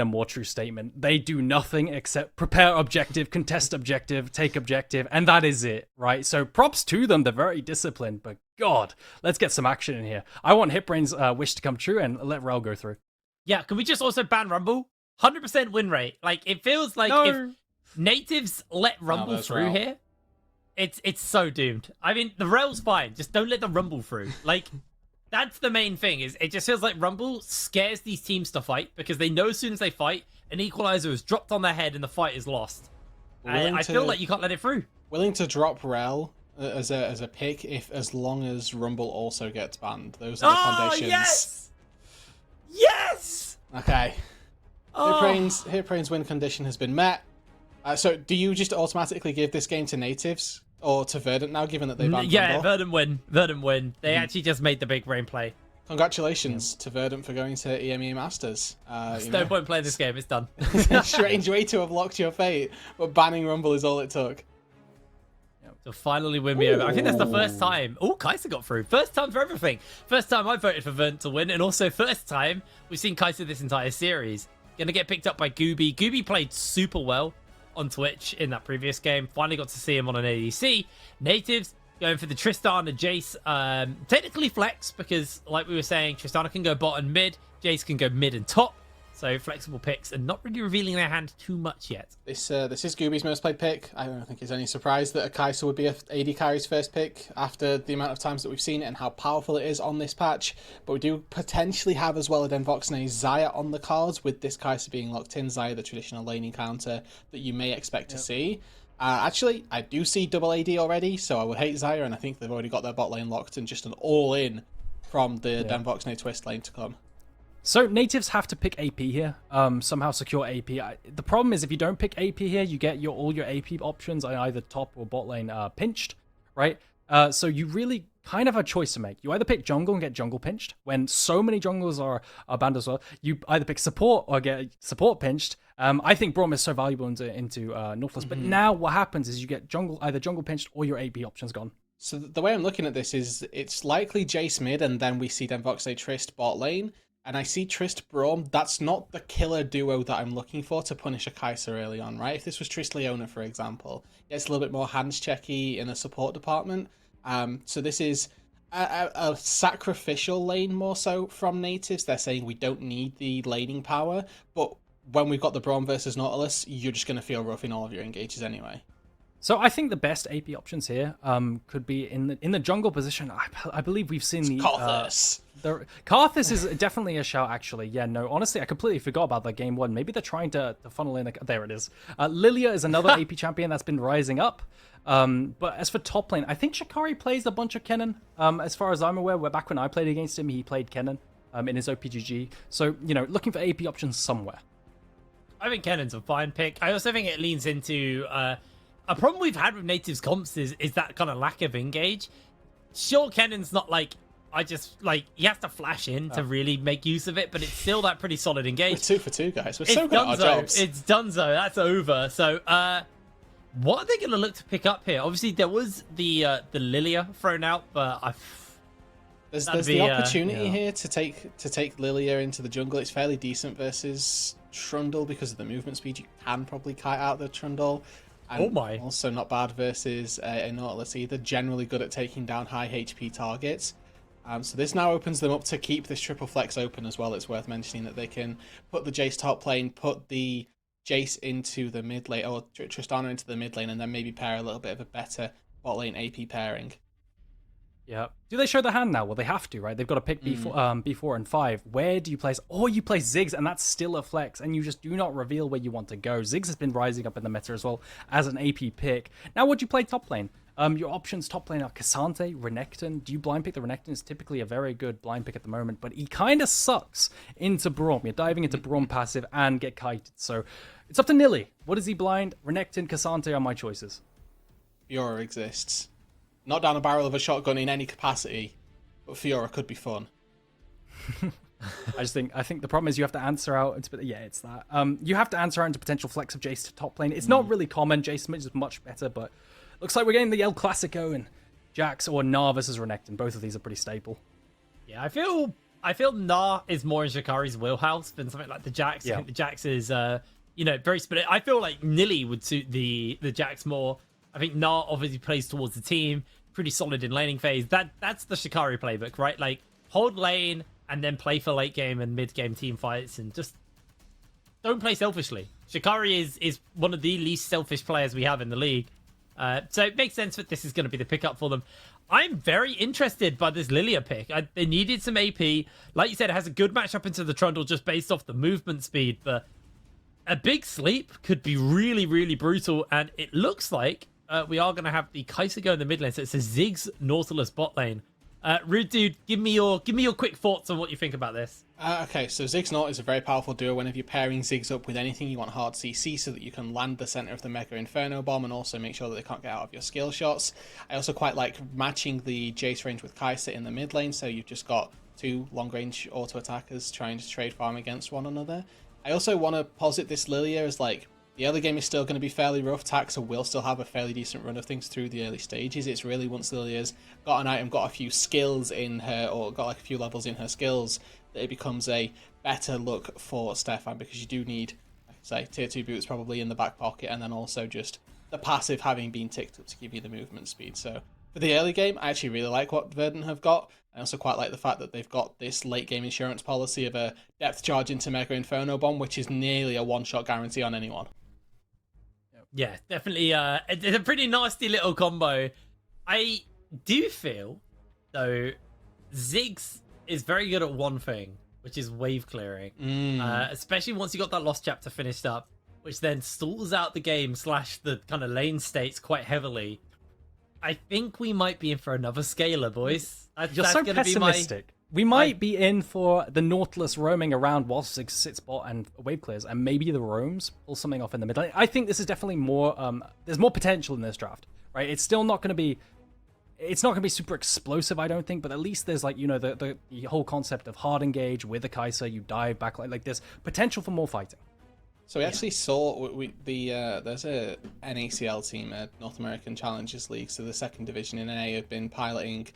a more true statement. They do nothing except prepare objective, contest objective, take objective, and that is it, right? So props to them. They're very disciplined, but God, let's get some action in here. I want Hitbrain's wish to come true and let Rel go through. Yeah, can we just also ban Rumble? 100% win rate. Like, it feels like if Nativz let Rumble through here, it's so doomed. I mean, the Rel's fine. Just don't let the Rumble through. Like, that's the main thing. Is it just feels like Rumble scares these teams to fight because they know as soon as they fight, an equalizer is dropped on their head and the fight is lost. I feel like you can't let it through. Willing to drop Rel as a pick as long as Rumble also gets banned. Those are the conditions. Yes! Okay. Hitbrain's win condition has been met. So do you just automatically give this game to Nativz or to Verdant now, given that they banned Rumble? Verdant win. They actually just made the big brain play. Congratulations to Verdant for going to EMEA Masters. There's no point playing this game. It's done. Strange way to have locked your fate, but banning Rumble is all it took. To finally win me over. I think that's the first time. Oh, Kaiser got through. First time for everything. First time I voted for Verdant to win, and also first time we've seen Kaiser this entire series. Gonna get picked up by Gooby. Gooby played super well on Twitch in that previous game. Finally got to see him on an ADC. Nativz going for the Tristan and Jace. Technically flex, because like we were saying, Tristana can go bot and mid. Jace can go mid and top. So flexible picks and not really revealing their hand too much yet. This is Gooby's most played pick. I don't think it's any surprise that a Kaiser would be a AD carry's first pick after the amount of times that we've seen it and how powerful it is on this patch. But we do potentially have as well a Denvoxne Xayah on the cards, with this Kaiser being locked in. Xayah, the traditional laning counter that you may expect to see. Actually, I do see double AD already, so I would hate Xayah, and I think they've already got their bot lane locked and just an all-in from the Denvoxne twist lane to come. So Nativz have to pick AP here, somehow secure AP. The problem is if you don't pick AP here, you get all your AP options on either top or bot lane pinched, right? So you really kind of have a choice to make. You either pick jungle and get jungle pinched, when so many jungles are banned as well. You either pick support or get support pinched. I think Braum is so valuable into Nautilus, but now what happens is you get either jungle pinched or your AP options gone. So the way I'm looking at this is it's likely Jace mid, and then we see Denvoxne Trist bot lane. And I see Trist Braum. That's not the killer duo that I'm looking for to punish a Kaiser early on, right? If this was Trist Leona, for example, it's a little bit more hands checky in the support department. So this is a sacrificial lane more so from Nativz. They're saying we don't need the laning power, but when we've got the Braum versus Nautilus, you're just going to feel rough in all of your engages anyway. So I think the best AP options here could be in the jungle position. I believe we've seen Karthus. Karthus is definitely a shout, actually. Yeah, no, honestly, I completely forgot about that game one. Maybe they're trying to funnel in. There it is. Lilia is another AP champion that's been rising up. But as for top lane, I think Shikari plays a bunch of Kennen. As far as I'm aware, back when I played against him, he played Kennen in his OPGG. So, looking for AP options somewhere. I think Kennen's a fine pick. I also think it leans into... a problem we've had with Nativz comps is that kind of lack of engage. Sure, Kennen's not he has to flash in to really make use of it, but it's still that pretty solid engage. We're 2 for 2, guys. We're so good at our jobs. It's Dunzo. That's over. So, what are they going to look to pick up here? Obviously, there was the Lilia thrown out, but there's the opportunity here to take Lilia into the jungle. It's fairly decent versus Trundle because of the movement speed. You can probably kite out the Trundle. And also not bad versus a Nautilus either. Generally good at taking down high HP targets. So this now opens them up to keep this triple flex open as well. It's worth mentioning that they can put the Jace top lane, put the Jace into the mid lane, or Tristana into the mid lane, and then maybe pair a little bit of a better bot lane AP pairing. Yeah. Do they show the hand now? Well, they have to, right? They've got to pick B4 and 5. Where do you place? Or you place Ziggs, and that's still a flex, and you just do not reveal where you want to go. Ziggs has been rising up in the meta as well as an AP pick. Now, would you play top lane? Your options top lane are Cassante, Renekton. Do you blind pick? The Renekton is typically a very good blind pick at the moment, but he kind of sucks into Braum. You're diving into Braum passive and get kited. So it's up to Nilly. What is he blind? Renekton, Cassante are my choices. Fiora exists. Not down a barrel of a shotgun in any capacity, but Fiora could be fun. I think the problem is you have to answer out into, it's that. You have to answer out into potential flex of Jace to top lane. It's not really common. Jace is much better, but looks like we're getting the El Clasico and Jax or Nar versus Renekton. Both of these are pretty staple. Yeah, I feel I feel Gnar is more in Shikari's wheelhouse than something like the Jax. I think the Jax is, very split. I feel like Nilly would suit the Jax more. I think Gnar obviously plays towards the team, pretty solid in laning phase. That's the Shikari playbook, right? Like, hold lane and then play for late game and mid game team fights and just don't play selfishly. Shikari is one of the least selfish players we have in the league. So it makes sense that this is going to be the pickup for them. I'm very interested by this Lilia pick. They needed some AP. Like you said, it has a good matchup into the Trundle just based off the movement speed. But a big sleep could be really, really brutal. And it looks like we are going to have the Kai'Sa go in the mid lane. So it's a Ziggs Nautilus bot lane. Rude Dude, give me your quick thoughts on what you think about this. Okay, so Ziggs Naut is a very powerful duo. Whenever you're pairing Ziggs up with anything, you want hard CC so that you can land the center of the Mega Inferno Bomb and also make sure that they can't get out of your skill shots. I also quite like matching the Jace range with Kai'Sa in the mid lane, so you've just got two long-range auto attackers trying to trade farm against one another. I also want to posit this Lilia as like, the early game is still going to be fairly rough. Taxa will still have a fairly decent run of things through the early stages. It's really once Lilia's got an item, got a few skills in her, or got like a few levels in her skills, that it becomes a better look for Stefan, because you do need, like I say, tier 2 boots probably in the back pocket, and then also just the passive having been ticked up to give you the movement speed. So for the early game, I actually really like what Verdant have got. I also quite like the fact that they've got this late game insurance policy of a depth charge into Mega Inferno Bomb, which is nearly a one-shot guarantee on anyone. Yeah, definitely. It's a pretty nasty little combo. I do feel, though, Ziggs is very good at one thing, which is wave clearing. Especially once you got that Lost Chapter finished up, which then stalls out the game / the kind of lane states quite heavily. I think we might be in for another scaler, boys. You're so pessimistic. We might be in for the Nautilus roaming around whilst Ziggs sits bot and wave clears, and maybe the roams pull something off in the middle. I think this is definitely more. There's more potential in this draft, right? It's still not going to be. It's not going to be super explosive, I don't think, but at least there's like, the whole concept of hard engage with a Kai'Sa, you dive back like there's potential for more fighting. So we actually saw there's a NACL team, a North American Challengers League, so the second division in NA have been piloting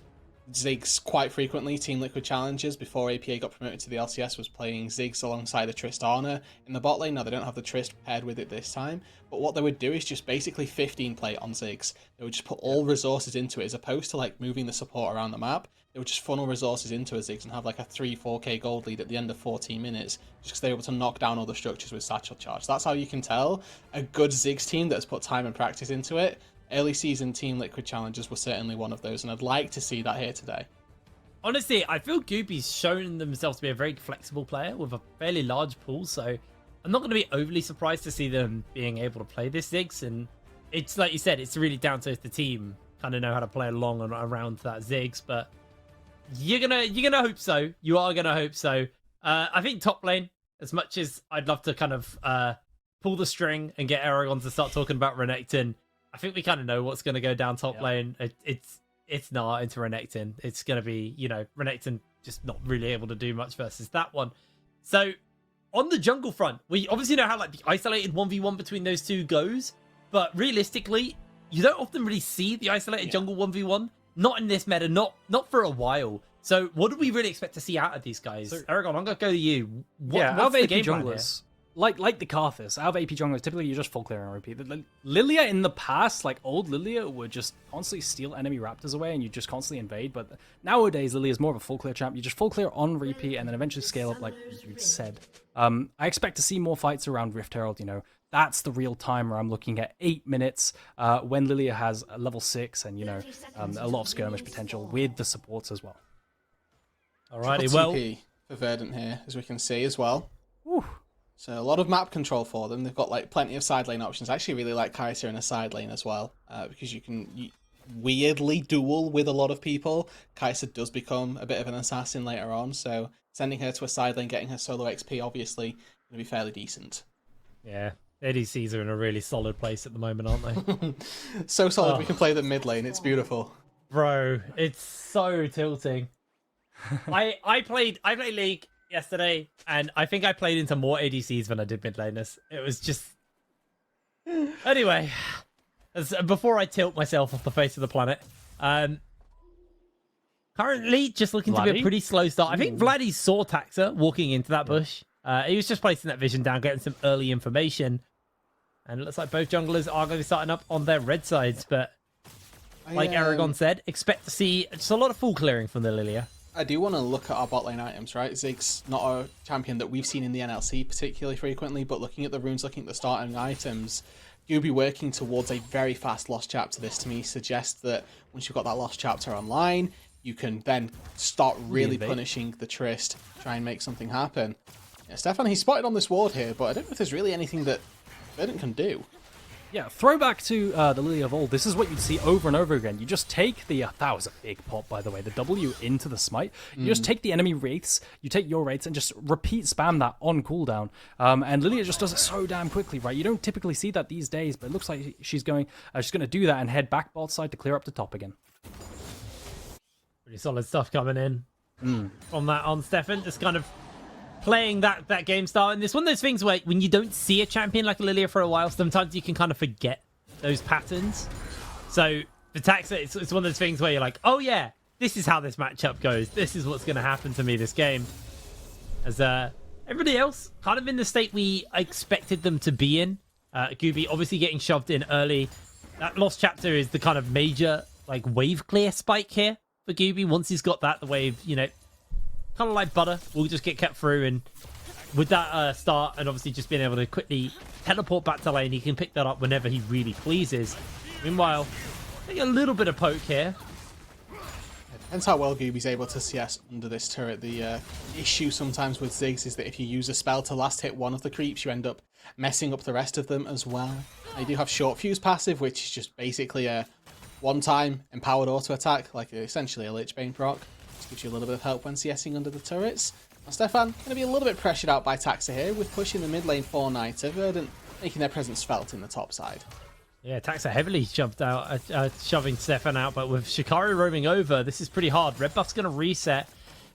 Ziggs quite frequently. Team Liquid Challengers, before APA got promoted to the LCS, was playing Ziggs alongside a Tristana in the bot lane. Now they don't have the Trist paired with it this time, but what they would do is just basically 15 play on Ziggs. They would just put all resources into it, as opposed to like moving the support around the map. They would just funnel resources into a Ziggs and have like a 3-4k gold lead at the end of 14 minutes, just because they're able to knock down all the structures with Satchel Charge. That's how you can tell a good Ziggs team that has put time and practice into it. Early season Team Liquid Challengers were certainly one of those, and I'd like to see that here today. Honestly, I feel Goopy's shown themselves to be a very flexible player with a fairly large pool, so I'm not going to be overly surprised to see them being able to play this Ziggs. And it's like you said, it's really down to if the team kind of know how to play along and around that Ziggs. But you're gonna hope so. You are gonna hope so. I think top lane, as much as I'd love to kind of pull the string and get Aragon to start talking about Renekton, I think we kind of know what's going to go down top lane. It's not into Renekton. It's going to be, Renekton just not really able to do much versus that one. So on the jungle front, we obviously know how like the isolated 1v1 between those two goes, but realistically, you don't often really see the isolated jungle 1v1. Not in this meta, not for a while. So what do we really expect to see out of these guys? So, Aragon, I'm going to go to you. What's the game junglers? Like the Karthus, out of AP junglers, typically you're just full clear and repeat. Lilia in the past, like old Lilia, would just constantly steal enemy raptors away and you just constantly invade. But nowadays, Lilia is more of a full clear champ. You just full clear on repeat and then eventually scale up, like you said. I expect to see more fights around Rift Herald. That's the real time where I'm looking at 8 minutes when Lilia has a level 6 and a lot of skirmish potential with the supports as well. Alrighty, well, TP for Verdant here, as we can see as well. Whew. So a lot of map control for them. They've got like plenty of side lane options. I actually really like Kai'Sa in a side lane as well, because you can weirdly duel with a lot of people. Kai'Sa does become a bit of an assassin later on, so sending her to a side lane, getting her solo XP, obviously going to be fairly decent. Yeah. ADCs are in a really solid place at the moment, aren't they? So solid, we can play them mid lane. It's beautiful. Bro, it's so tilting. I played League yesterday, and I think I played into more ADCs than I did mid laners. It was just... Anyway, before I tilt myself off the face of the planet, Currently, just looking to be a pretty slow start. I think Vladdy saw Taxa walking into that bush. He was just placing that vision down, getting some early information. And it looks like both junglers are going to be starting up on their red sides. But like Aragon said, expect to see just a lot of full clearing from the Lilia. I do want to look at our bot lane items, right? Zig's not a champion that we've seen in the NLC particularly frequently, but looking at the runes, looking at the starting items, you'll be working towards a very fast lost chapter. This to me suggests that once you've got that lost chapter online, you can then start really punishing the Trist, try and make something happen. Yeah, Stefan, he's spotted on this ward here, but I don't know if there's really anything that Verdant can do. Yeah, throwback to the Lily of old. This is what you'd see over and over again. You just take the... that was a big pop, by the way. The W into the smite. You just take the enemy wraiths, you take your wraiths, and just repeat spam that on cooldown. And Lilia just does it so damn quickly, right? You don't typically see that these days, but it looks like she's going to do that and head back bot side to clear up the top again. Pretty solid stuff coming in from that on Stefan. Just kind of playing that game style. And it's one of those things where when you don't see a champion like Lilia for a while, sometimes you can kind of forget those patterns. So for Taxa, it's one of those things where you're like, oh yeah, this is how this matchup goes. This is what's going to happen to me this game. As everybody else kind of in the state we expected them to be in. Gooby obviously getting shoved in early. That lost chapter is the kind of major like wave clear spike here for Gooby. Once he's got that, the wave, you know, kind of like butter, will just get kept through. And with that start, and obviously just being able to quickly teleport back to lane, he can pick that up whenever he really pleases. Meanwhile, I think a little bit of poke here. Depends how well Gooby's able to CS under this turret. The issue sometimes with Ziggs is that if you use a spell to last hit one of the creeps, you end up messing up the rest of them as well. They do have short fuse passive, which is just basically a one-time empowered auto attack, like essentially a Lich Bane proc. Just gives you a little bit of help when CSing under the turrets. Now Stefan going to be a little bit pressured out by Taxa here with pushing the mid lane for Niter. Verdant making their presence felt in the top side. Yeah, Taxa heavily jumped out, shoving Stefan out, but with Shikari roaming over, this is pretty hard. Red buff's going to reset.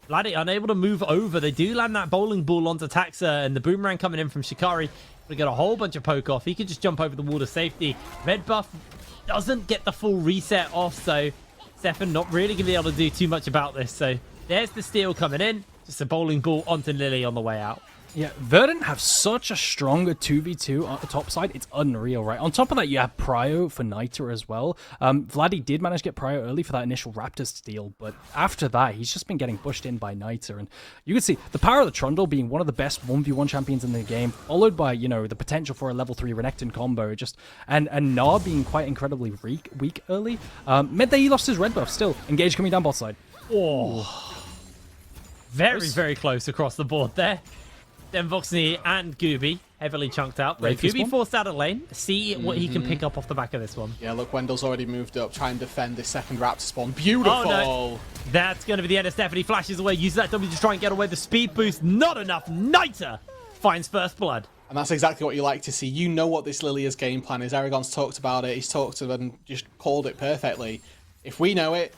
Vladdy unable to move over. They do land that bowling ball onto Taxa, and the boomerang coming in from Shikari. We get a whole bunch of poke off. He could just jump over the wall to safety. Red buff doesn't get the full reset off, so Stefan not really going to be able to do too much about this. So there's the steal coming in. Just a bowling ball onto Lily on the way out. Yeah, Verdant have such a stronger 2v2 on the top side. It's unreal, right? On top of that, you have Prio for Niter as well. Vladdy did manage to get Prio early for that initial Raptor steal, but after that, he's just been getting pushed in by Niter. And you can see the power of the Trundle being one of the best 1v1 champions in the game, followed by, you know, the potential for a level 3 Renekton combo. And Gnar being quite incredibly weak early. Meant that he lost his red buff still. Engage coming down bot side. Oh, very close across the board there. Denvoxney and Gooby heavily chunked out. But Gooby forced out of lane. See what he can pick up off the back of this one. Yeah, look, Wendell's already moved up, trying to defend this second Raptor spawn. Beautiful! Oh, no. That's going to be the end of Stephanie. Flashes away, uses that W to try and get away. The speed boost, not enough. Niter finds first blood. And that's exactly what you like to see. You know what this Lilia's game plan is. Aragon's talked about it. He's talked about it and just called it perfectly. If we know it,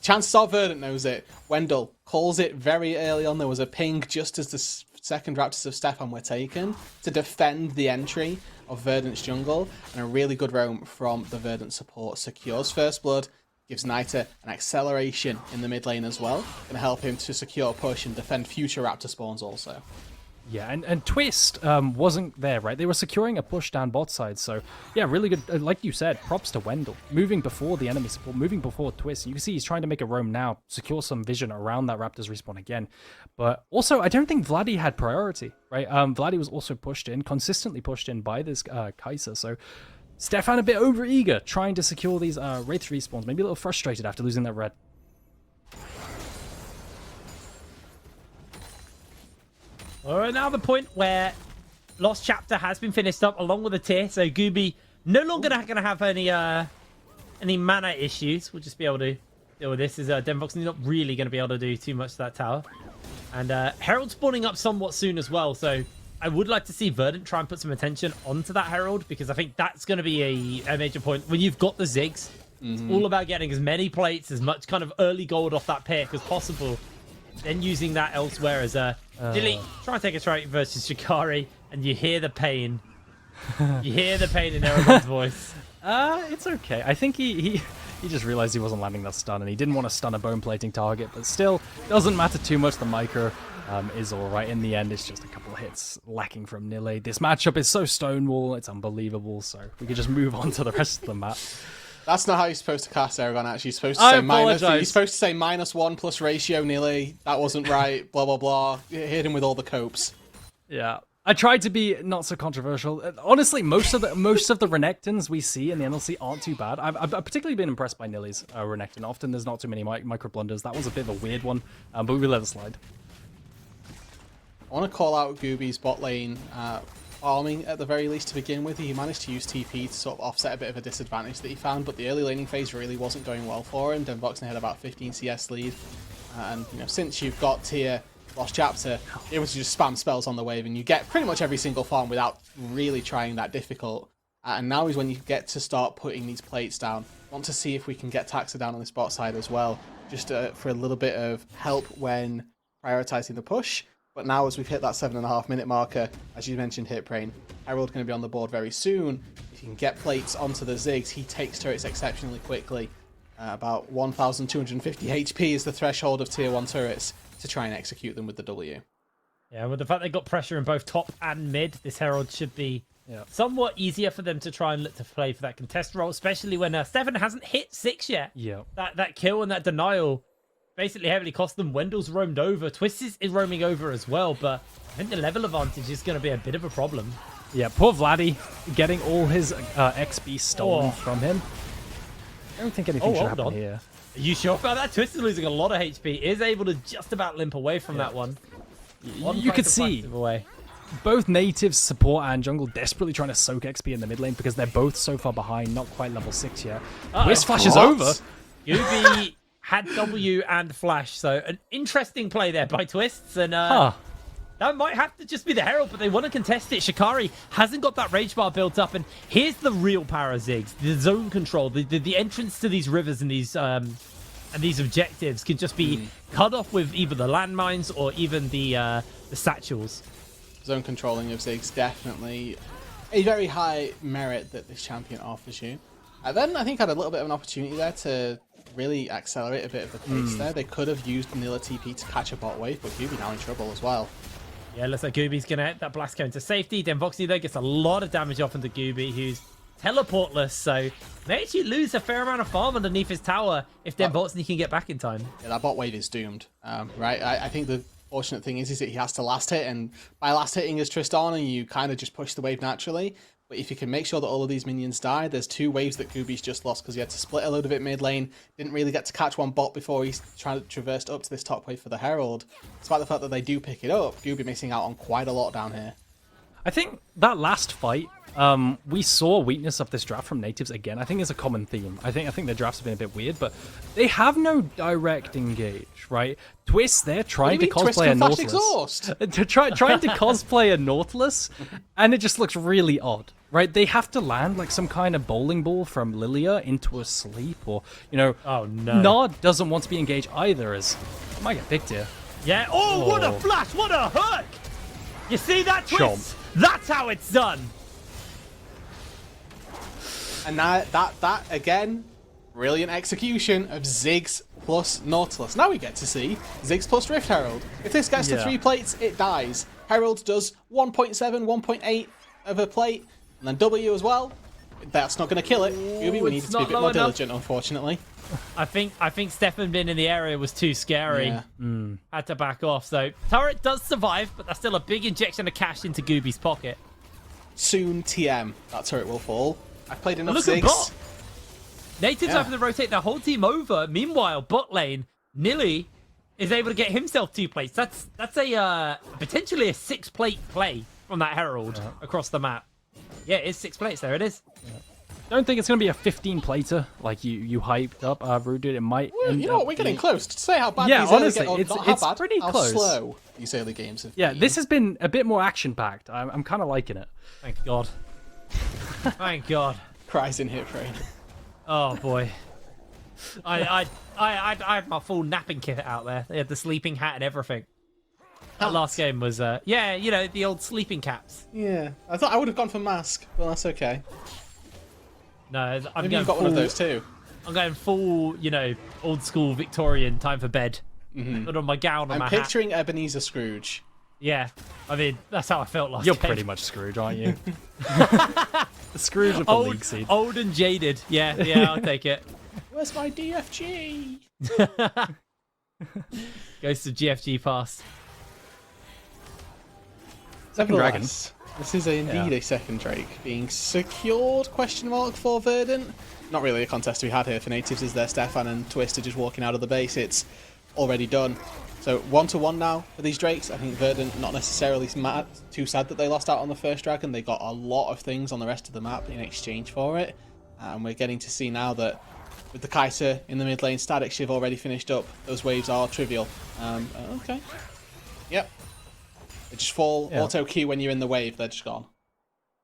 chances are Verdant knows it. Wendell calls it very early on. There was a ping just as the second Raptors of Stefan were taken to defend the entry of Verdant's jungle, and a really good roam from the Verdant support secures first blood, gives Niter an acceleration in the mid lane as well, going to help him to secure push and defend future Raptor spawns also. Yeah, and Twist wasn't there, right? They were securing a push down bot side, so yeah, really good. Like you said, props to Wendell. Moving before the enemy support, moving before Twist. You can see he's trying to make a roam now, secure some vision around that Raptors respawn again. But also, I don't think Vladdy had priority, right? Vladdy was also pushed in, consistently pushed in by this Kai'Sa, so Stefan a bit over-eager, trying to secure these Wraith respawns, maybe a little frustrated after losing that red. Alright, now the point where Lost Chapter has been finished up along with the tier, so Gooby no longer going to have any mana issues. We'll just be able to deal with this. As Denvox is not really going to be able to do too much to that tower. And Herald spawning up somewhat soon as well, so I would like to see Verdant try and put some attention onto that Herald, because I think that's going to be a major point. When you've got the Ziggs, it's all about getting as many plates, as much kind of early gold off that pick as possible, then using that elsewhere as Dilly, try and take a strike versus Shikari, and you hear the pain. You hear the pain in Aragon's voice. It's okay. I think he He just realized he wasn't landing that stun, and he didn't want to stun a bone plating target, but still, doesn't matter too much. The micro is all right. In the end, it's just a couple of hits lacking from Nile. This matchup is so stonewall, it's unbelievable, so we could just move on to the rest of the map. That's not how you're supposed to cast Aragon, actually. You're supposed to say -1 plus ratio Nile. That wasn't right, blah, blah, blah. Hit him with all the copes. Yeah. I tried to be not so controversial. Honestly, most of the Renekton's we see in the NLC aren't too bad. I've particularly been impressed by Nile's Renekton. Often there's not too many micro blunders. That was a bit of a weird one, but we let it slide. I want to call out Gooby's bot lane farming at the very least to begin with. He managed to use TP to sort of offset a bit of a disadvantage that he found, but the early laning phase really wasn't going well for him. Denvoxne had about 15 CS lead, and since you've got tier Lost Chapter, you're able to just spam spells on the wave, and you get pretty much every single farm without really trying that difficult. And now is when you get to start putting these plates down. I want to see if we can get Taxa down on this bot side as well, just for a little bit of help when prioritizing the push. But now as we've hit that 7.5 minute marker, as you mentioned, Hitbrain, Herald going to be on the board very soon. If you can get plates onto the Ziggs, he takes turrets exceptionally quickly. About 1,250 HP is the threshold of tier 1 turrets to try and execute them with the W. Yeah, with the fact they got pressure in both top and mid, this Herald should be somewhat easier for them to try and look to play for that contest role, especially when Stefan hasn't hit 6 yet. Yeah. That kill and that denial basically heavily cost them. Wendell's roamed over. Twist is roaming over as well, but I think the level advantage is going to be a bit of a problem. Yeah, poor Vladdy getting all his XP stolen from him. I don't think anything should happen here. Are you sure about that? Twist is losing a lot of HP. Is able to just about limp away from that one. You could see both Nativz support and jungle desperately trying to soak XP in the mid lane because they're both so far behind, not quite level 6 yet. Twist flashes over. Gooby had W and flash, so an interesting play there by Twists, and that might have to just be the Herald, but they want to contest it. Shikari hasn't got that rage bar built up, and here's the real power of Ziggs. The zone control, the entrance to these rivers and these objectives can just be cut off with either the landmines or even the satchels. Zone controlling of Ziggs, definitely a very high merit that this champion offers you. And then I think had a little bit of an opportunity there to really accelerate a bit of the pace there. They could have used Nila TP to catch a bot wave, but Gooby now in trouble as well. Yeah, looks like Gooby's going to hit that blast cone to safety. Denvoxne, though, gets a lot of damage off into Gooby, who's teleportless, so may actually lose a fair amount of farm underneath his tower if Denvoxne can get back in time. Yeah, that bot wave is doomed, right? I think the fortunate thing is that he has to last hit, and by last hitting his Tristana, you kind of just push the wave naturally. But if you can make sure that all of these minions die, there's 2 waves that Gooby's just lost because he had to split a load of it mid lane. Didn't really get to catch one bot before he traversed up to this top wave for the Herald. Despite the fact that they do pick it up, Gooby missing out on quite a lot down here. I think that last fight, we saw weakness of this draft from Nativz again. I think it's a common theme. I think the drafts have been a bit weird, but they have no direct engage, right? Twist, they're trying to cosplay a Nautilus. Trying to cosplay a Nautilus, and it just looks really odd, right? They have to land like some kind of bowling ball from Lilia into a sleep, or, oh no. Nod doesn't want to be engaged either, as I might get picked here. Yeah, what a flash, what a hook! You see that, Twist? Chomp. That's how it's done. And now that again, brilliant execution of Ziggs plus Nautilus. Now we get to see Ziggs plus Rift Herald. If this gets to 3 plates, it dies. Herald does 1.7, 1.8 of a plate, and then W as well. That's not going to kill it. Gooby, we needed to be a bit more diligent, unfortunately. I think Stefan being in the area was too scary. Yeah. Had to back off. So turret does survive, but that's still a big injection of cash into Gooby's pocket. Soon TM, that turret will fall. I've played enough Look Ziggs. at bot. Natives having to rotate their whole team over. Meanwhile, bot lane, Nili is able to get himself 2 plates. That's a potentially a 6-plate play from that Herald across the map. Yeah, it is 6 plates. There it is. Don't think it's going to be a 15-plater like you hyped up, Rude did. It might. Well, you know what? We're getting close. To say how bad yeah, these honestly, early it's pretty how close. Slow these early games have been. This has been a bit more action-packed. I'm kind of liking it. Thank God. Thank God. Cries in Hitbrain. Oh boy. I had my full napping kit out there. They had the sleeping hat and everything. That last game was the old sleeping caps. Yeah, I thought I would have gone for mask. Well, that's okay. No, Maybe you've got one of those too. I'm going full, you know, old school Victorian, time for bed. Put on my gown and my hat. I'm picturing Ebenezer Scrooge. Yeah, I mean, that's how I felt last You're game. pretty much Scrooge, aren't you? The Scrooge of the league seed. Old and jaded. Yeah, I'll take it. Where's my DFG? Goes to GFG pass. Second dragon. This is indeed a second Drake being secured, question mark, for Verdant. Not really a contest to be had here for Nativz, is there? Stefan and Twister just walking out of the base. It's already done. So 1-1 now for these Drakes. I think Verdant not necessarily too sad that they lost out on the first dragon. They got a lot of things on the rest of the map in exchange for it. And we're getting to see now that with the Kai'Sa in the mid lane, Static Shiv already finished up, those waves are trivial. Okay. Yep. They just fall auto Q when you're in the wave, they're just gone.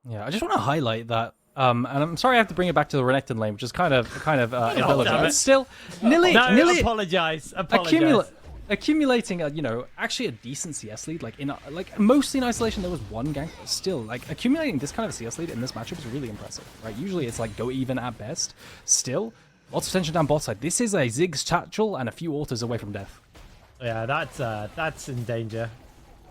Yeah, I just want to highlight that. And I'm sorry I have to bring it back to the Renekton lane, which is kind of irrelevant. But still, Nilly apologize. Accumulating a, you know, actually a decent CS lead, like mostly in isolation there was one gank, but still, like, accumulating this kind of CS lead in this matchup is really impressive, right? Usually it's like go even at best. Still, lots of tension down bot side. This is a Ziggs Chatchel and a few altars away from death. Yeah, that's in danger.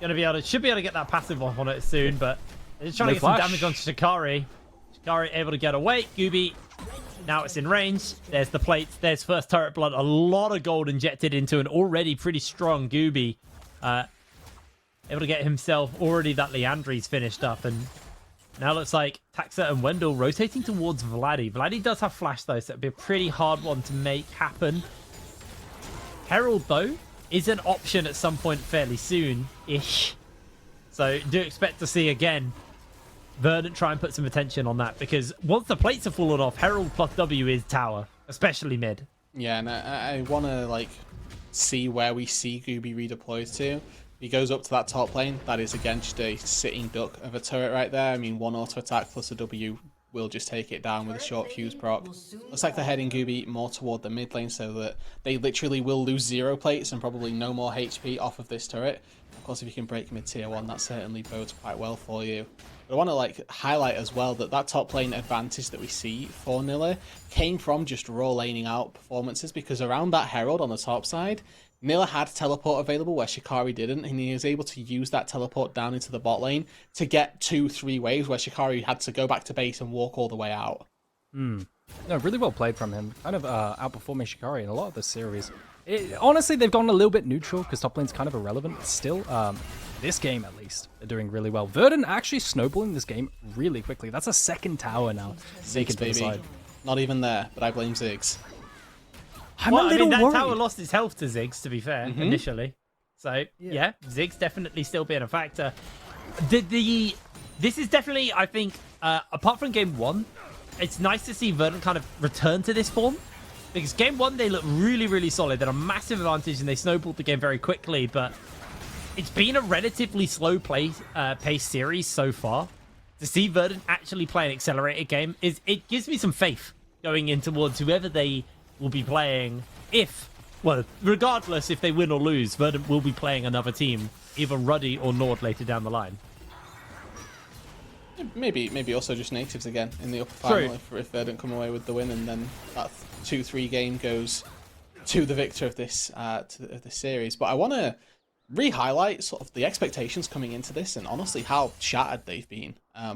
Should be able to get that passive off on it soon, but they're just trying to get some damage on Shikari. Shikari able to get away. Gooby, now it's in range. There's the plates. There's first turret blood. A lot of gold injected into an already pretty strong Gooby. Able to get himself already that Leandri's finished up, and now looks like Taxa and Wendell rotating towards Vladdy. Vladdy does have flash though, so it'd be a pretty hard one to make happen. Herald though is an option at some point fairly soon-ish. So do expect to see again Verdant try and put some attention on that, because once the plates have fallen off, Herald plus W is tower, especially mid. Yeah, and I want to like see where we see Gooby redeployed to. He goes up to that top lane. That is again just a sitting duck of a turret right there. I mean, one auto attack plus a W will just take it down with a short fuse proc. Looks like they're heading Gooby more toward the mid lane so that they literally will lose 0 plates and probably no more HP off of this turret. Of course, if you can break mid tier 1, that certainly bodes quite well for you. But I want to like highlight as well that top lane advantage that we see for Nilla came from just raw laning out performances, because around that Herald on the top side, Nilla had teleport available where Shikari didn't, and he was able to use that teleport down into the bot lane to get 2-3 waves where Shikari had to go back to base and walk all the way out. No, really well played from him. Kind of outperforming Shikari in a lot of this series. Honestly, they've gone a little bit neutral because top lane's kind of irrelevant. Still, this game at least, they're doing really well. Verdant actually snowballing this game really quickly. That's a second tower now. Ziggs, baby. Not even there, but I blame Ziggs. I'm a little that worried. tower lost his health to Ziggs, to be fair, initially. So, yeah, Ziggs definitely still being a factor. This is definitely, I think, apart from game 1, it's nice to see Verdant kind of return to this form. Because game 1, they look really, really solid. They're a massive advantage, and they snowballed the game very quickly. But it's been a relatively slow pace series so far. To see Verdant actually play an accelerated game, it gives me some faith going in towards whoever they will be playing. Regardless if they win or lose, Verdant will be playing another team, either Ruddy or Nord later down the line. Maybe also just Nativz again in the upper final if Verdant come away with the win, and then that 2-3 game goes to the victor of this series. But I want to re-highlight sort of the expectations coming into this, and honestly how shattered they've been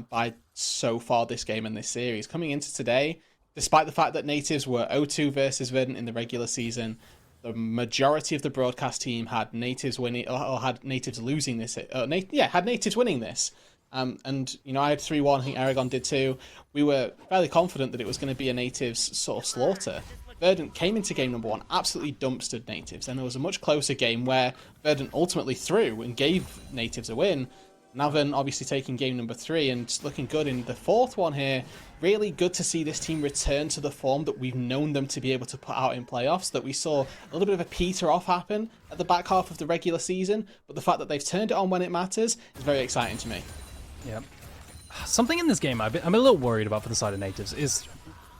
by so far this game and this series. Coming into today, despite the fact that Nativz were 0-2 versus Verdant in the regular season, the majority of the broadcast team had Nativz winning, or had Nativz losing this. Had Nativz winning this. And, you know, I had 3-1, I think Aragon did too. We were fairly confident that it was going to be a Nativz sort of slaughter. Verdant came into game number 1, absolutely dumpstered Nativz, and it was a much closer game where Verdant ultimately threw and gave Nativz a win. Now Verdant obviously taking game number 3 and looking good in the 4th one here. Really good to see this team return to the form that we've known them to be able to put out in playoffs, that we saw a little bit of a peter off happen at the back half of the regular season, but the fact that they've turned it on when it matters is very exciting to me. Yeah. Something in this game I'm a little worried about for the side of Nativz is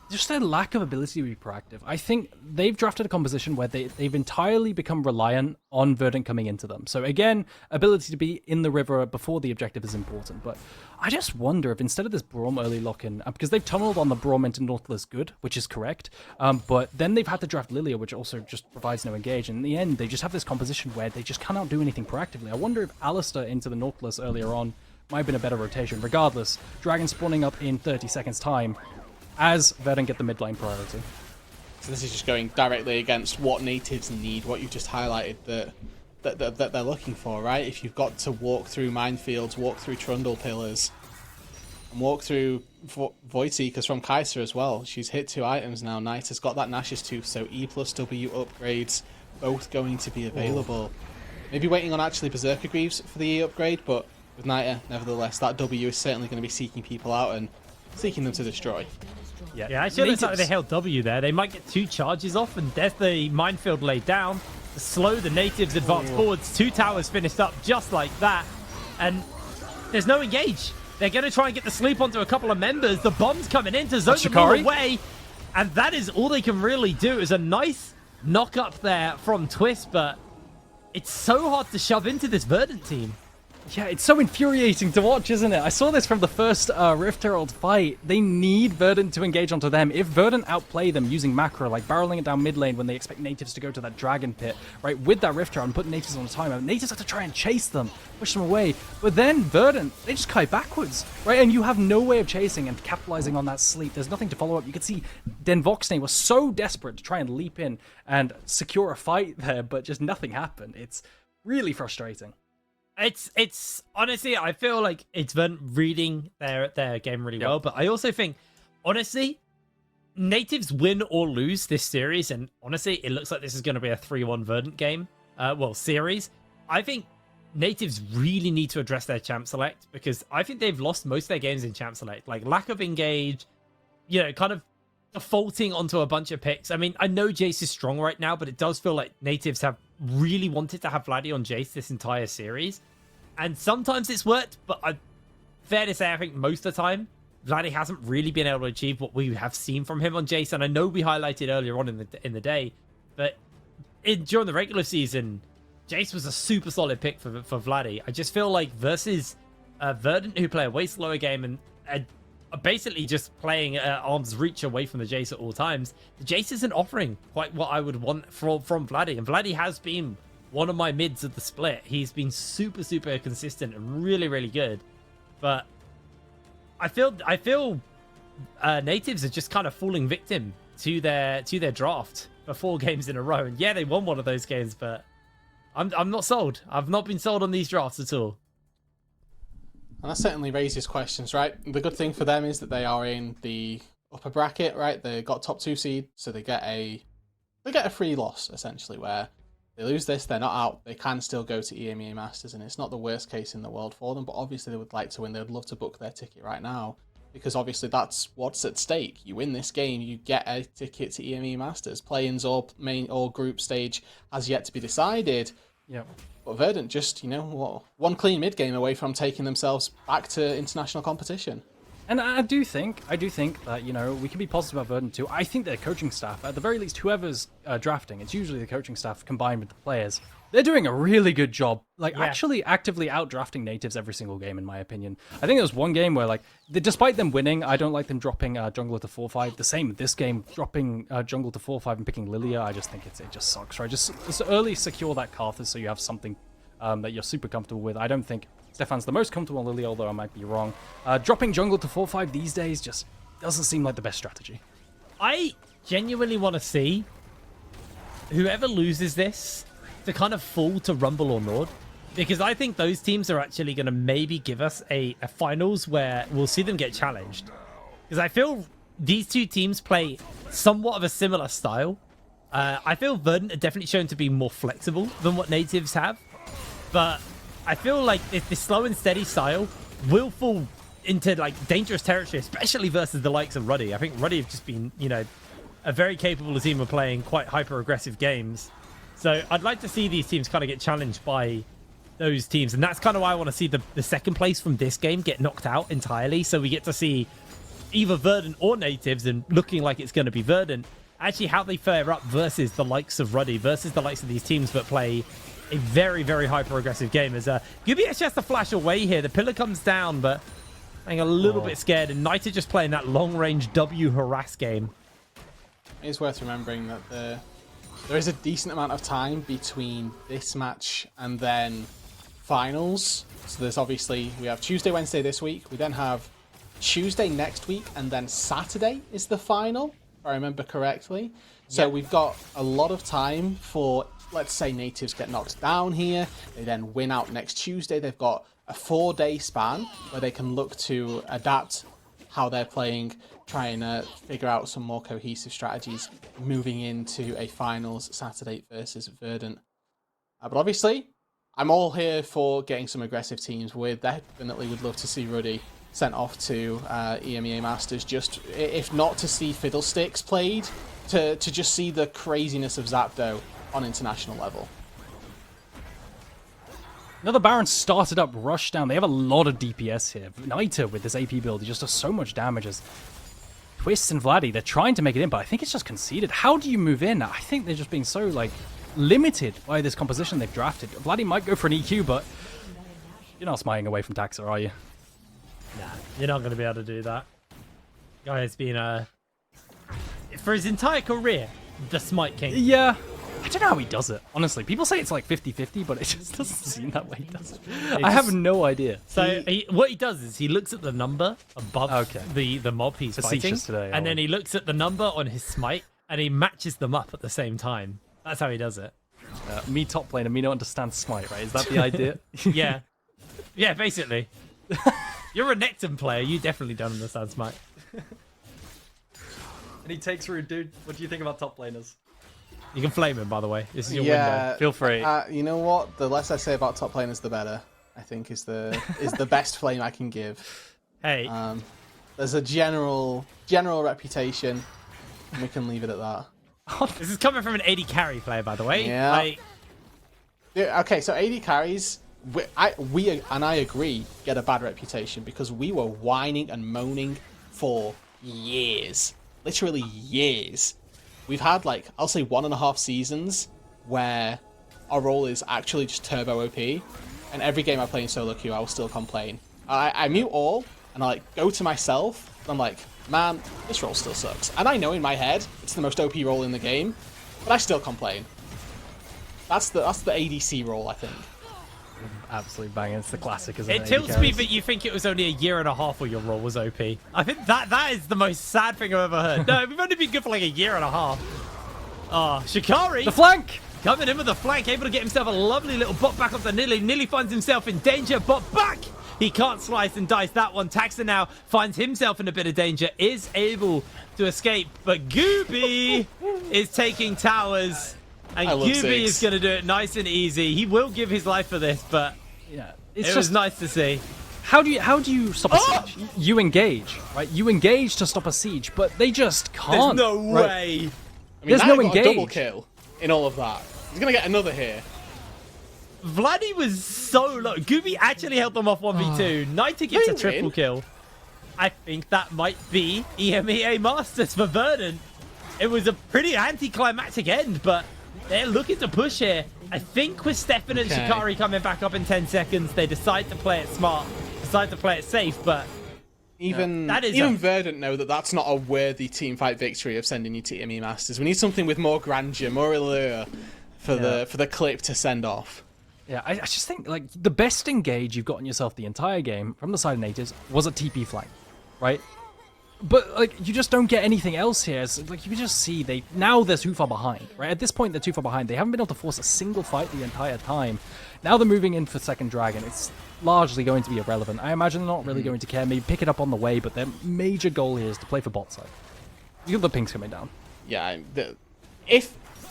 just their lack of ability to be proactive. I think they've drafted a composition where they've entirely become reliant on Verdant coming into them. So again, ability to be in the river before the objective is important. But I just wonder if instead of this Braum early lock-in, because they've tunneled on the Braum into Nautilus good, which is correct, but then they've had to draft Lilia, which also just provides no engage. And in the end, they just have this composition where they just cannot do anything proactively. I wonder if Alistair into the Nautilus earlier on might have been a better rotation. Regardless, Dragon spawning up in 30 seconds time as Verdant get the mid lane priority. So this is just going directly against what Nativz need, what you just highlighted that they're looking for, right? If you've got to walk through minefields, walk through Trundle pillars, and walk through Void Seekers from Kai'Sa as well. She's hit 2 items now. Knight has got that Nash's too, so E plus W upgrades both going to be available. Maybe waiting on actually Berserker Greaves for the E upgrade, but with Nita, nevertheless, that W is certainly going to be seeking people out and seeking them to destroy. Yeah, I feel it's like they held W there. They might get 2 charges off, and there's the minefield laid down to slow the Nativz advance forwards. 2 towers finished up just like that, and there's no engage. They're going to try and get the sleep onto a couple of members. The bomb's coming in to zone them all away, and that is all they can really do. Is a nice knock up there from Twist, but it's so hard to shove into this Verdant team. Yeah, it's so infuriating to watch, isn't it? I saw this from the first Rift Herald fight. They need Verdant to engage onto them. If Verdant outplay them using macro, like barreling it down mid lane when they expect Nativz to go to that Dragon Pit, right, with that Rift Herald and put Nativz on a timeout, Nativz have to try and chase them, push them away. But then Verdant, they just kite backwards, right? And you have no way of chasing and capitalizing on that sleep. There's nothing to follow up. You could see Den Voxney was so desperate to try and leap in and secure a fight there, but just nothing happened. It's really frustrating. It's honestly, I feel like it's Verdant reading their game really well, but I also think, honestly, Nativz win or lose this series, and honestly, it looks like this is going to be a 3-1 Verdant game, series. I think Nativz really need to address their champ select, because I think they've lost most of their games in champ select, like lack of engage, kind of defaulting onto a bunch of picks. I mean, I know Jace is strong right now, but it does feel like Nativz have really wanted to have Vladdy on Jace this entire series. And sometimes it's worked, but fair to say, I think most of the time, Vladdy hasn't really been able to achieve what we have seen from him on Jace. And I know we highlighted earlier on in the day, but during the regular season, Jace was a super solid pick for Vladdy. I just feel like versus Verdant, who play a way slower game and basically just playing arm's reach away from the Jace at all times, the Jace isn't offering quite what I would want from Vladdy. And Vladdy has been one of my mids of the split. He's been super, super consistent and really, really good. But I feel Nativz are just kind of falling victim to their draft for 4 games in a row. And yeah, they won one of those games, but I'm not sold. I've not been sold on these drafts at all. And that certainly raises questions, right? The good thing for them is that they are in the upper bracket, right? They got top 2 seed, so they get a free loss, essentially, where they lose this, they're not out, they can still go to EMEA Masters, and it's not the worst case in the world for them, but obviously they would like to win. They would love to book their ticket right now, because obviously that's what's at stake. You win this game, you get a ticket to EMEA Masters. Play-ins or main or group stage has yet to be decided. Yep. But Verdant just, one clean mid game away from taking themselves back to international competition. And I do think that, we can be positive about Verdant too. I think their coaching staff, at the very least, whoever's drafting, it's usually the coaching staff combined with the players. They're doing a really good job, actually actively out-drafting Nativz every single game, in my opinion. I think there was one game where, despite them winning, I don't like them dropping jungler to 4-5. The same with this game, dropping jungle to 4-5 and picking Lilia. I just think it just sucks, right? Just early secure that Karthus so you have something that you're super comfortable with. I don't think Stefan's the most comfortable on Lilia, although I might be wrong. Dropping jungle to 4-5 these days just doesn't seem like the best strategy. I genuinely want to see whoever loses this to kind of fall to Rumble or Nord, because I think those teams are actually going to maybe give us a finals where we'll see them get challenged. Because I feel these 2 teams play somewhat of a similar style. I feel Verdant are definitely shown to be more flexible than what Nativz have, but I feel like this slow and steady style will fall into dangerous territory, especially versus the likes of Ruddy. I think Ruddy have just been, a very capable team of playing quite hyper-aggressive games. So I'd like to see these teams kind of get challenged by those teams. And that's kind of why I want to see the second place from this game get knocked out entirely. So we get to see either Verdant or Nativz and looking like it's going to be Verdant, actually how they fare up versus the likes of Ruddy, versus the likes of these teams that play a very, very hyper-aggressive game. As Gubi actually has to flash away here. The pillar comes down, but I'm a little bit scared. And Knight are just playing that long-range W harass game. It's worth remembering that there is a decent amount of time between this match and then finals. So there's obviously, we have Tuesday, Wednesday this week. We then have Tuesday next week, and then Saturday is the final, if I remember correctly. So we've got a lot of time for, let's say Nativz get knocked down here. They then win out next Tuesday. They've got a 4-day span where they can look to adapt how they're playing, trying to figure out some more cohesive strategies moving into a finals Saturday versus Verdant. But obviously, I'm all here for getting some aggressive teams. We definitely would love to see Ruddy sent off to EMEA Masters, just if not to see Fiddlesticks played, to just see the craziness of Zapdo on international level. Another Baron started up rush down. They have a lot of DPS here. Niter with this AP build, he just does so much damage. As Twist and Vladdy, they're trying to make it in, but I think it's just conceded. How do you move in? I think they're just being so, like, limited by this composition they've drafted. Vladdy might go for an EQ, but you're not smiting away from Taxa, are you? Nah, you're not going to be able to do that. Guy has been, for his entire career, the Smite King. Yeah. I don't know how he does it, honestly. People say it's like 50-50, but it just doesn't seem that way. I have no idea. So what he does is he looks at the number above the mob he's fighting, today, and then he looks at the number on his smite, and he matches them up at the same time. That's how he does it. Me top lane and me don't understand smite, right? Is that the idea? Yeah. Yeah, basically. You're a Necton player. You definitely don't understand smite. And he takes root, dude. What do you think about top laners? You can flame him, by the way. This is your window. Feel free. You know what? The less I say about top laners, the better. I think is the best flame I can give. Hey. There's a general reputation, and we can leave it at that. This is coming from an AD carry player, by the way. Yeah. Okay, so AD carries, we and I agree, get a bad reputation because we were whining and moaning for years, literally years. We've had, like, I'll say 1.5 seasons where our role is actually just turbo OP, and every game I play in solo queue, I will still complain. I mute all, and I, like, go to myself, and I'm like, man, this role still sucks. And I know in my head it's the most OP role in the game, but I still complain. That's the ADC role, I think. Absolutely banging. It's the classic, isn't it? It tilts me that you think it was only 1.5 years where your role was OP. I think that is the most sad thing I've ever heard. No, we've only been good for like 1.5 years. Oh, Shikari! The flank! Coming in with the flank, able to get himself a lovely little bot back up to Nilly. Nilly finds himself in danger, bot back! He can't slice and dice that one. Taxa now finds himself in a bit of danger, is able to escape, but Gooby is taking towers. And Gooby is going to do it nice and easy. He will give his life for this, but yeah, it was nice to see. How do you stop a siege? You engage, right? You engage to stop a siege, but they just can't. There's no way. I mean, there's no engage. A double kill in all of that. He's going to get another here. Vladdy was so low. Gooby actually held them off 1v2. Niter gets a triple kill. I think that might be EMEA Masters for Verdant. It was a pretty anticlimactic end, but they're looking to push here. I think with Stefan and Shikari coming back up in 10 seconds, they decide to play it smart, decide to play it safe, but even Verdant know that that's not a worthy teamfight victory of sending you to EMEA Masters. We need something with more grandeur, more allure for the clip to send off. Yeah, I just think, like, the best engage you've gotten yourself the entire game from the side of Nativz was a TP flank, right? But, like, you just don't get anything else here. So, like, you can just see now they're too far behind, right? At this point, they're too far behind. They haven't been able to force a single fight the entire time. Now they're moving in for second dragon. It's largely going to be irrelevant. I imagine they're not really going to care. Maybe pick it up on the way, but their major goal here is to play for bot side. You got the pings coming down. Yeah,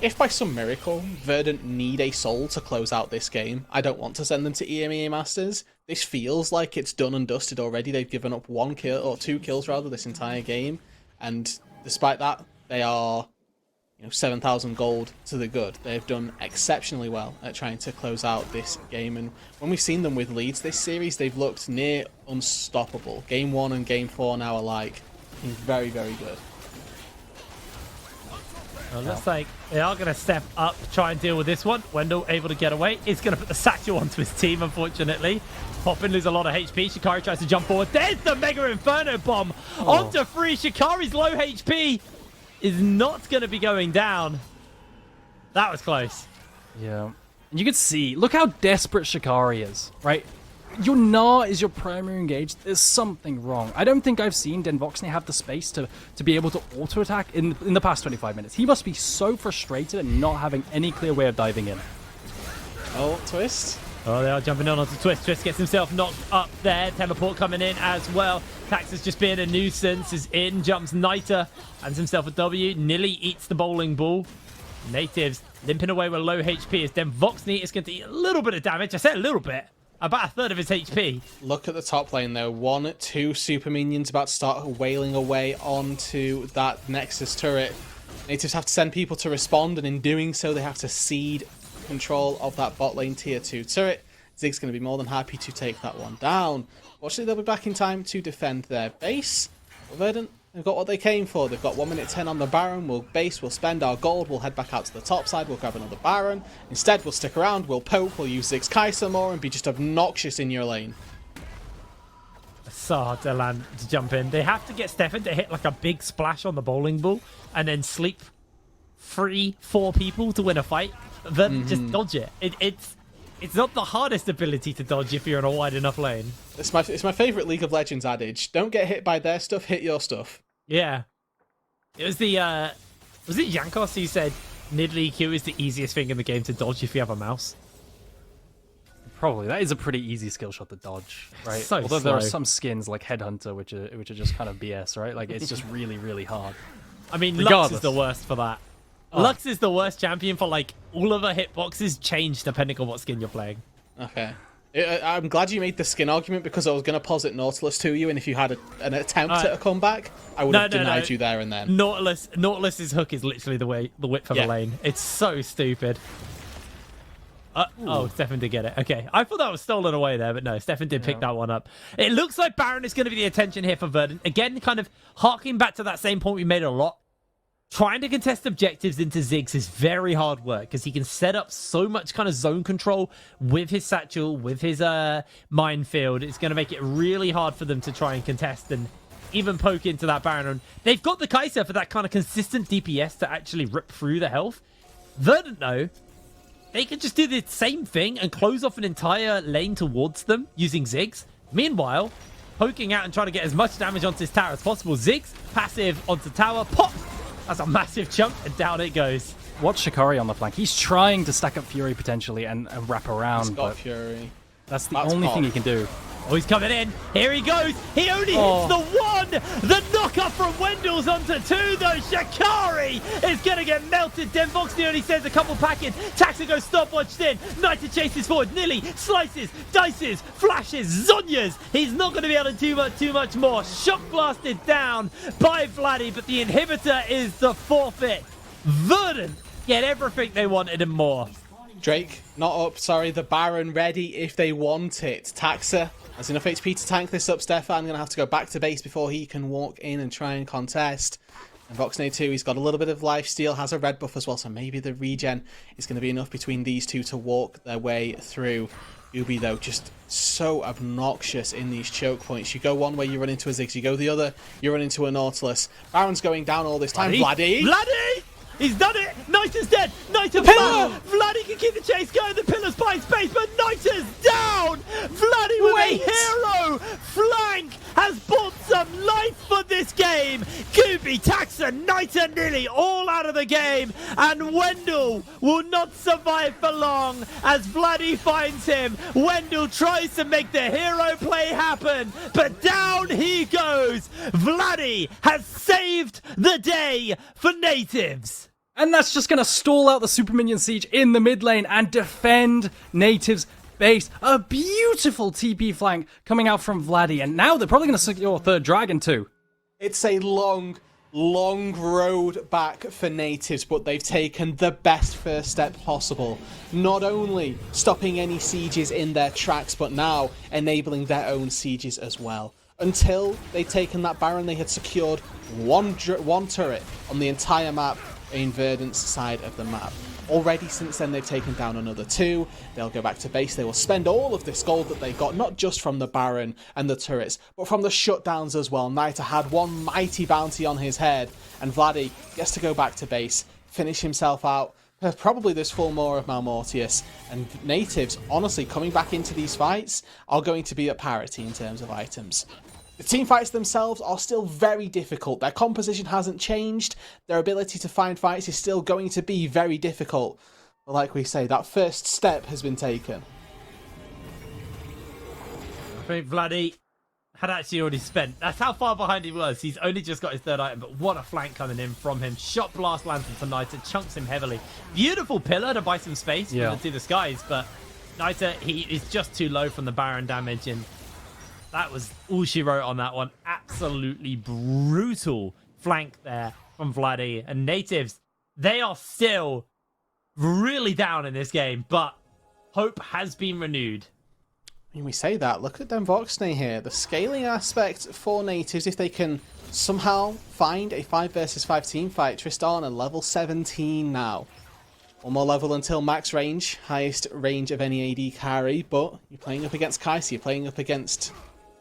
if by some miracle Verdant need a soul to close out this game, I don't want to send them to EMEA Masters. This feels like it's done and dusted already. They've given up 1 kill, or 2 kills rather, this entire game. And despite that, they are 7,000 gold to the good. They've done exceptionally well at trying to close out this game. And when we've seen them with leads this series, they've looked near unstoppable. Game 1 and Game 4 now are like, looking very, very good. Well, looks like they are going to step up, try and deal with this one. Wendell able to get away. He's going to put the satchel onto his team, unfortunately. Poppin lose a lot of HP. Shikari tries to jump forward. There's the Mega Inferno Bomb onto Free. Shikari's low HP is not going to be going down. That was close. Yeah. And you can see, look how desperate Shikari is, right? Your Gnar is your primary engage. There's something wrong. I don't think I've seen Denvoxney have the space to be able to auto-attack in the past 25 minutes. He must be so frustrated and not having any clear way of diving in. Oh, Twist. Oh, they are jumping on onto Twist. Twist gets himself knocked up there. Teleport coming in as well. Taxus just being a nuisance is in. Jumps Niter. Hands himself a W. Nilly eats the bowling ball. Nativz limping away with low HP as Denvoxney is going to eat a little bit of damage. I said a little bit. About a third of his HP. Look at the top lane though. 1, 2 super minions about to start wailing away onto that Nexus turret. Nativz have to send people to respond, and in doing so, they have to cede control of that bot lane tier 2 turret. Zig's going to be more than happy to take that one down. Fortunately, they'll be back in time to defend their base. Verdant, they've got what they came for. They've got 1 minute 10 on the Baron. We'll base, we'll spend our gold, we'll head back out to the top side, we'll grab another Baron. Instead, we'll stick around, we'll poke, we'll use Zig's Kai'Sa more and be just obnoxious in your lane. So hard to land to jump in. They have to get Stefan to hit like a big splash on the bowling ball and then sleep 3-4 people to win a fight. Then just dodge it. It's not the hardest ability to dodge if you're in a wide enough lane. It's my favourite League of Legends adage. Don't get hit by their stuff, hit your stuff. Yeah. It was the, was it Yankos who said Nidalee Q is the easiest thing in the game to dodge if you have a mouse? Probably. That is a pretty easy skill shot to dodge, right? So Although there are slow. some skins like Headhunter which are just kind of BS, right? Like, it's just really, really hard. I mean, Regardless. Lux is the worst for that. Lux is the worst champion for, like, all of her hitboxes change depending on what skin you're playing. Okay. I'm glad you made the skin argument because I was going to posit Nautilus to you, and if you had an attempt at a comeback, I would have denied you there and then. Nautilus's hook is literally the width of the lane. It's so stupid. Oh, Stefan did get it. Okay. I thought that was stolen away there, but no, Stefan did pick that one up. It looks like Baron is going to be the attention here for Verdant. Again, kind of harking back to that same point we made a lot. Trying to contest objectives into Ziggs is very hard work because he can set up so much kind of zone control with his satchel, with his minefield. It's going to make it really hard for them to try and contest and even poke into that Baron. They've got the Kai'Sa for that kind of consistent DPS to actually rip through the health. Verdant, though, they can just do the same thing and close off an entire lane towards them using Ziggs. Meanwhile, poking out and trying to get as much damage onto his tower as possible. Ziggs, passive onto tower, pop! That's a massive chunk, and down it goes. Watch Shikari on the flank. He's trying to stack up Fury potentially and wrap around. He's got but Fury. That's the only thing he can do. Oh, he's coming in. Here he goes. He only hits the one. The knockup from Wendell's onto 2, though. Shikari is going to get melted. Denvoxney only sends a couple pack in. Taxa goes stopwatched in. Niter chases forward. Nilly slices, dices, flashes, Zonyas. He's not going to be able to do too much more. Shock blasted down by Vladdy, but the inhibitor is the forfeit. Verdant get everything they wanted and more. Drake, not up. Sorry, the Baron ready if they want it. Taxa has enough HP to tank this up. Stefan going to have to go back to base before he can walk in and try and contest. And Voxnay too, he's got a little bit of lifesteal, has a red buff as well, so maybe the regen is going to be enough between these two to walk their way through. Ubi, though, just so obnoxious in these choke points. You go one way, you run into a Ziggs. You go the other, you run into a Nautilus. Baron's going down all this time. Vladdy! Vladdy! He's done it! Niter's dead! Niter pillar! Vladdy can keep the chase going. The pillar's by space, but Niter's down! Vladdy with a hero flank has bought some life for this game. Gooby, Taxa, Niter, Nilly all out of the game. And Wendell will not survive for long as Vladdy finds him. Wendell tries to make the hero play happen, but down he goes. Vladdy has saved the day for Nativz. And that's just going to stall out the Super Minion Siege in the mid lane and defend Nativ's base. A beautiful TP flank coming out from Vladdy. And now they're probably going to secure 3rd dragon too. It's a long road back for Nativz, but they've taken the best first step possible. Not only stopping any sieges in their tracks, but now enabling their own sieges as well. Until they'd taken that Baron, they had secured one turret on the entire map in Verdant's side of the map. Already since then, they've taken down another 2. They'll go back to base. They will spend all of this gold that they got, not just from the Baron and the turrets, but from the shutdowns as well. Nita had one mighty bounty on his head, and Vladdy gets to go back to base, finish himself out. Probably this full more of Malmortius, and Nativz, honestly, coming back into these fights, are going to be at parity in terms of items. The team fights themselves are still very difficult. Their composition hasn't changed. Their ability to find fights is still going to be very difficult. But like we say, that first step has been taken. I think Vladdy had actually already spent. That's how far behind he was. He's only just got his 3rd item, but what a flank coming in from him. Shot blast lands into Nita, chunks him heavily. Beautiful pillar to buy some space to the skies, but Nita, he is just too low from the Baron damage, and that was all she wrote on that one. Absolutely brutal flank there from Vladdy. And Nativz, they are still really down in this game, but hope has been renewed. When we say that, look at Voxney here. The scaling aspect for Nativz, if they can somehow find a 5 versus 5 team fight. Tristana, level 17 now. One more level until max range. Highest range of any AD carry, but you're playing up against Kai'Sa, you're playing up against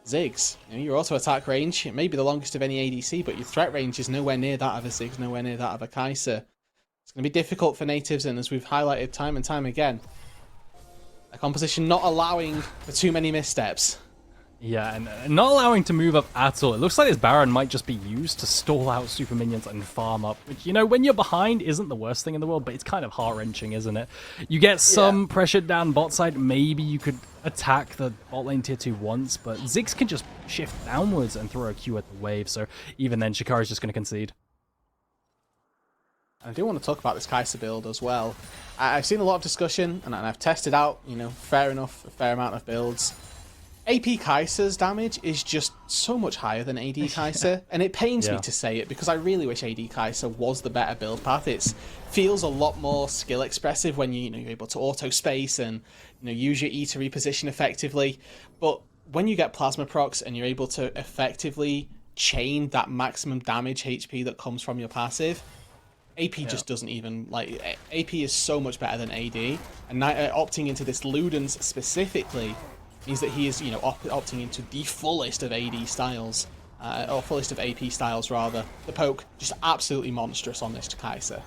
Ziggs. You know, your auto attack range, it may be the longest of any ADC, but your threat range is nowhere near that of a Ziggs, nowhere near that of a Kai'Sa. It's going to be difficult for Nativz, and as we've highlighted time and time again, a composition not allowing for too many missteps. Yeah, and not allowing to move up at all. It looks like this Baron might just be used to stall out super minions and farm up, which, you know, when you're behind isn't the worst thing in the world, but it's kind of heart-wrenching, isn't it? You get some pressure down bot side, maybe you could attack the bot lane tier 2 once, but Ziggs can just shift downwards and throw a Q at the wave, so even then Shikari's just going to concede. I do want to talk about this Kai'Sa build as well. I've seen a lot of discussion, and I've tested out, you know, fair enough, a fair amount of builds. AP Kai'Sa's damage is just so much higher than AD Kai'Sa, and it pains me to say it because I really wish AD Kai'Sa was the better build path. It feels a lot more skill expressive when you're able to auto space and use your E to reposition effectively. But when you get plasma procs and you're able to effectively chain that maximum damage HP that comes from your passive, AP just doesn't even, AP is so much better than AD, and opting into this Ludens specifically means that he is, opting into the fullest of AD styles, or fullest of AP styles rather. The poke, just absolutely monstrous on this Kai'Sa.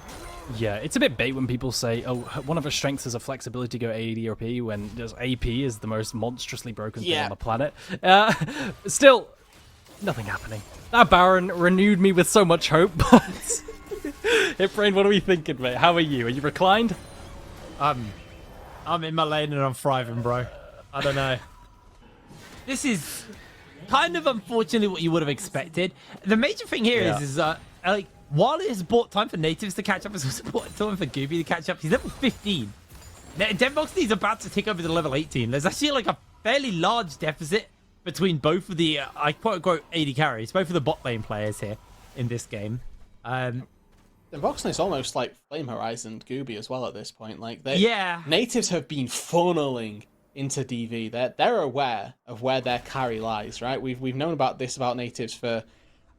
Yeah, it's a bit bait when people say, oh, one of her strengths is a flexibility to go AD or P, when just AP is the most monstrously broken thing on the planet. Still, nothing happening. That Baron renewed me with so much hope, but... Hitbrain, what are we thinking, mate? How are you? Are you reclined? I'm in my lane and I'm thriving, bro. I don't know. This is kind of unfortunately what you would have expected. The major thing here is while it has bought time for Nativz to catch up, it's also bought time for Gooby to catch up. He's level 15. Denboxney is about to tick over to level 18. There's actually a fairly large deficit between both of the, I quote-unquote, AD carries, both of the bot lane players here in this game. Voxney is almost like Flame Horizon Gooby as well at this point. Nativz have been funneling into DV. They're aware of where their carry lies, right? We've known about Nativz for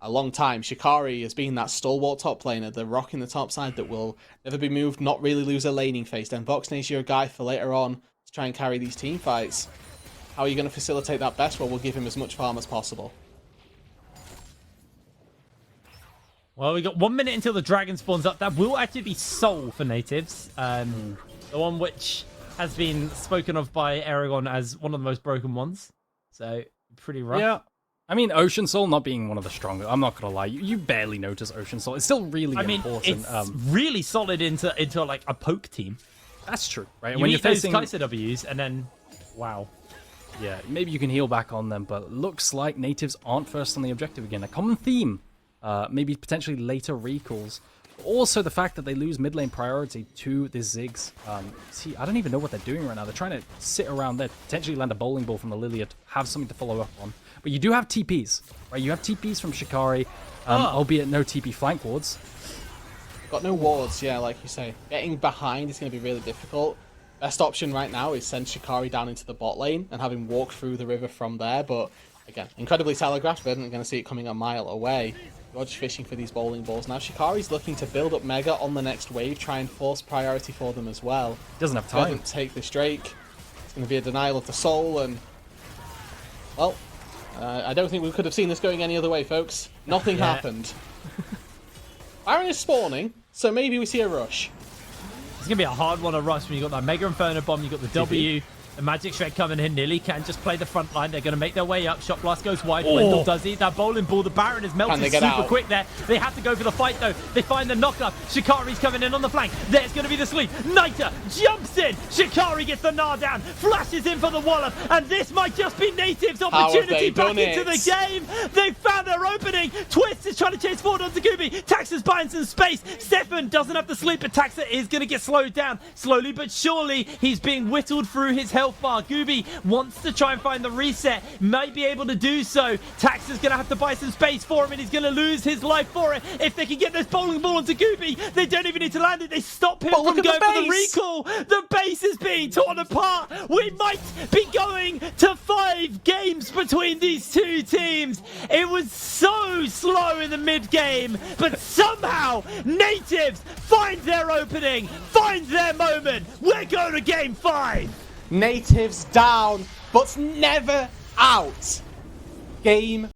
a long time. Shikari has been that stalwart top laner, the rock in the top side that will never be moved, not really lose a laning phase. Then Voxney's your guy for later on to try and carry these team fights. How are you going to facilitate that best? Well, we'll give him as much farm as possible. Well, we got 1 minute until the dragon spawns up. That will actually be Soul for Nativz. The one which has been spoken of by Aragon as one of the most broken ones. So, pretty rough. Yeah. I mean, Ocean Soul not being one of the strongest. I'm not going to lie. You barely notice Ocean Soul. It's still really important. It's really solid into a poke team. That's true, right? When you're facing Kai'Sa W's and then, wow. Yeah, maybe you can heal back on them, but looks like Nativz aren't first on the objective again. A common theme. Maybe potentially later recalls. Also, the fact that they lose mid lane priority to the Ziggs. See, I don't even know what they're doing right now. They're trying to sit around there, potentially land a bowling ball from the Liliad, have something to follow up on. But you do have TPs, right? You have TPs from Shikari, albeit no TP flank wards. Got no wards, yeah, like you say. Getting behind is going to be really difficult. Best option right now is send Shikari down into the bot lane and have him walk through the river from there, but Again, incredibly telegraphed. Verdant are going to see it coming a mile away. You're just fishing for these bowling balls. Now Shikari's looking to build up Mega on the next wave, try and force priority for them as well. Doesn't have time. Verdant take this Drake. It's going to be a denial of the soul, and well, I don't think we could have seen this going any other way, folks. Nothing happened. Baron is spawning, so maybe we see a rush. It's going to be a hard one to rush when you've got that Mega Inferno Bomb, you've got the W. The Magic Shred coming in. Nearly can just play the front line. They're going to make their way up. Shot Blast goes wide. Wendell does eat that bowling ball. The Baron is melting super quick there. They have to go for the fight, though. They find the knockup. Shikari's coming in on the flank. There's going to be the sweep. Niter jumps in. Shikari gets the gnaw down. Flashes in for the wallop. And this might just be Nativ's opportunity back into the game. They've found their opening. Twist is trying to chase forward onto Gooby. Taxa's buying some space. Stefan doesn't have the sleep, but Taxa is going to get slowed down. Slowly but surely, he's being whittled through his health bar. Gooby wants to try and find the reset, might be able to do so. Tax is going to have to buy some space for him, and he's going to lose his life for it. If they can get this bowling ball onto Gooby, they don't even need to land it. They stop him from going for the recall. The base is being torn apart. We might be going to 5 games between these two teams. It was so slow in the mid game, but somehow Nativz finds their opening, finds their moment. We're going to game 5. Nativz down, but never out. Game